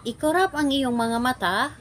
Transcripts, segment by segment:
Ikurap ang iyong mga mata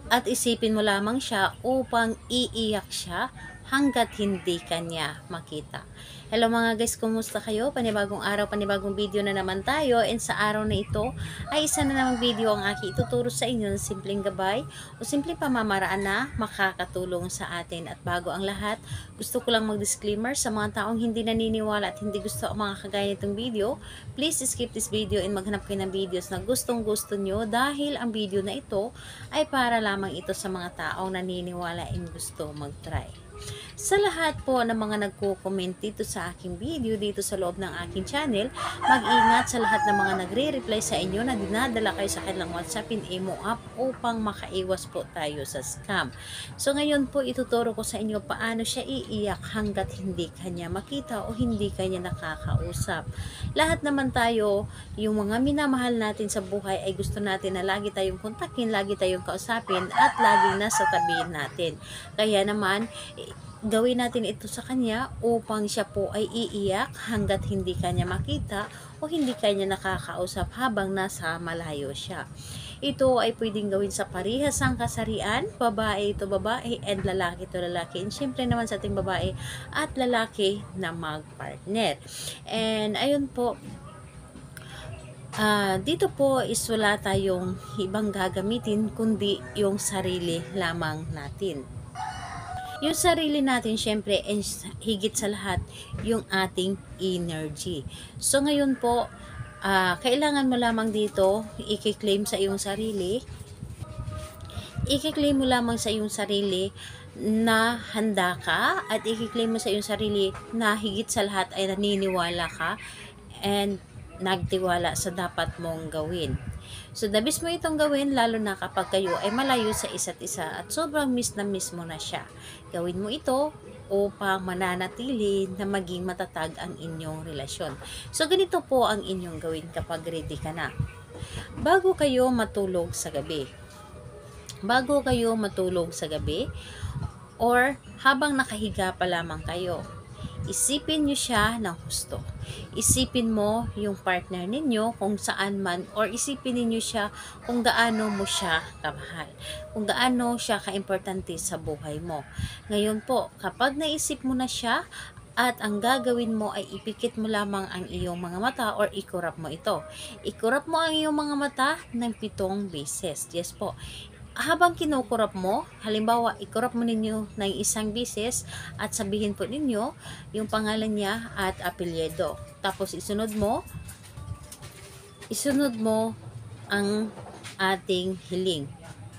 at isipin mo lamang siya upang iiyak siya hanggat hindi kanya makita. Hello mga guys, kumusta kayo? Panibagong araw, panibagong video na naman tayo, and sa araw na ito ay isa na namang video ang aking ituturo sa inyo ng simpleng gabay o simpleng pamamaraan na makakatulong sa atin. At bago ang lahat, gusto ko lang mag-disclaimer sa mga taong hindi naniniwala at hindi gusto ang mga kagaya nitong video. Please skip this video and maghanap kayo ng videos na gustong gusto nyo, dahil ang video na ito ay para lamang ito sa mga taong naniniwala and gusto mag-try. Sa lahat po ng mga nagko-comment dito sa aking video, dito sa loob ng aking channel, mag-ingat sa lahat ng mga nagre-reply sa inyo na dinadala kayo sa kanilang WhatsApp and Imo app upang makaiwas po tayo sa scam. So ngayon po ituturo ko sa inyo paano siya iiyak hanggat hindi kanya makita o hindi kanya nakakausap. Lahat naman tayo, yung mga minamahal natin sa buhay, ay gusto natin na lagi tayong kontakin, lagi tayong kausapin at laging nasa tabi natin. Kaya naman, gawin natin ito sa kanya upang siya po ay iiyak hanggat hindi kanya makita o hindi kanya nakakausap habang nasa malayo siya. Ito ay pwedeng gawin sa parihasang kasarian, babae ito babae and lalaki ito lalaki. And syempre naman sa ating babae at lalaki na mag-partner. And ayun po, dito po is wala tayong ibang gagamitin kundi yung sarili lamang natin. Yung sarili natin, syempre, and higit sa lahat, yung ating energy. So, ngayon po, kailangan mo lamang dito, i-claim sa iyong sarili, i-claim mo lamang sa iyong sarili na handa ka, at i-claim mo sa iyong sarili na higit sa lahat ay naniniwala ka and nagtiwala sa dapat mong gawin. So, dabis mo itong gawin, lalo na kapag kayo ay malayo sa isa't isa at sobrang miss na miss mo na siya. Gawin mo ito upang mananatili na maging matatag ang inyong relasyon. So, ganito po ang inyong gawin kapag ready ka na. Bago kayo matulog sa gabi, or habang nakahiga pa lamang kayo, isipin nyo siya ng husto. Isipin mo yung partner ninyo kung saan man, or isipin niyo siya kung gaano mo siya kamahal, kung gaano siya kaimportante sa buhay mo. Ngayon po, kapag naisip mo na siya, at ang gagawin mo ay ipikit mo lamang ang iyong mga mata or ikurap mo ito. Ikurap mo ang iyong mga mata ng 7 beses. Yes po. Habang kinukurap mo, halimbawa, ikurap mo ninyo ng 1 beses at sabihin po ninyo yung pangalan niya at apelyido. Tapos isunod mo ang ating hiling.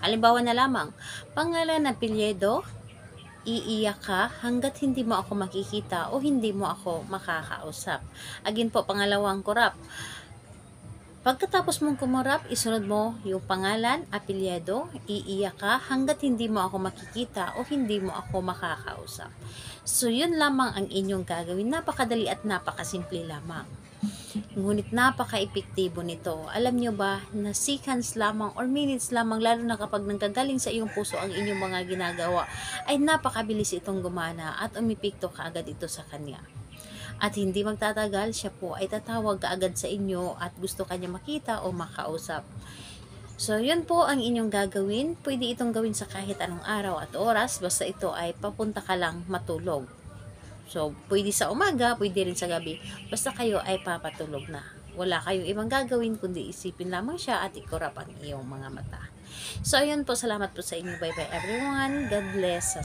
Halimbawa na lamang, pangalan, apelyido, iiyak ka hanggat hindi mo ako makikita o hindi mo ako makakausap. Again po, pangalawang kurap. Pagkatapos mong kumurap, isunod mo yung pangalan, apelyido, iiyak ka hanggat hindi mo ako makikita o hindi mo ako makakausap. So, yun lamang ang inyong gagawin. Napakadali at napakasimple lamang. Ngunit napaka-epektibo nito. Alam nyo ba na seconds lamang or minutes lamang, lalo na kapag nanggagaling sa iyong puso ang inyong mga ginagawa, ay napakabilis itong gumana at umipikto kaagad ito sa kanya. At hindi magtatagal, siya po ay tatawag kaagad sa inyo at gusto kanya makita o makausap. So, yun po ang inyong gagawin. Pwede itong gawin sa kahit anong araw at oras, basta ito ay papunta ka lang matulog. So, pwede sa umaga, pwede rin sa gabi. Basta kayo ay papatulog na. Wala kayong ibang gagawin kundi isipin lamang siya at ikurap ang iyong mga mata. So, ayun po. Salamat po sa inyo. Bye-bye everyone. God bless.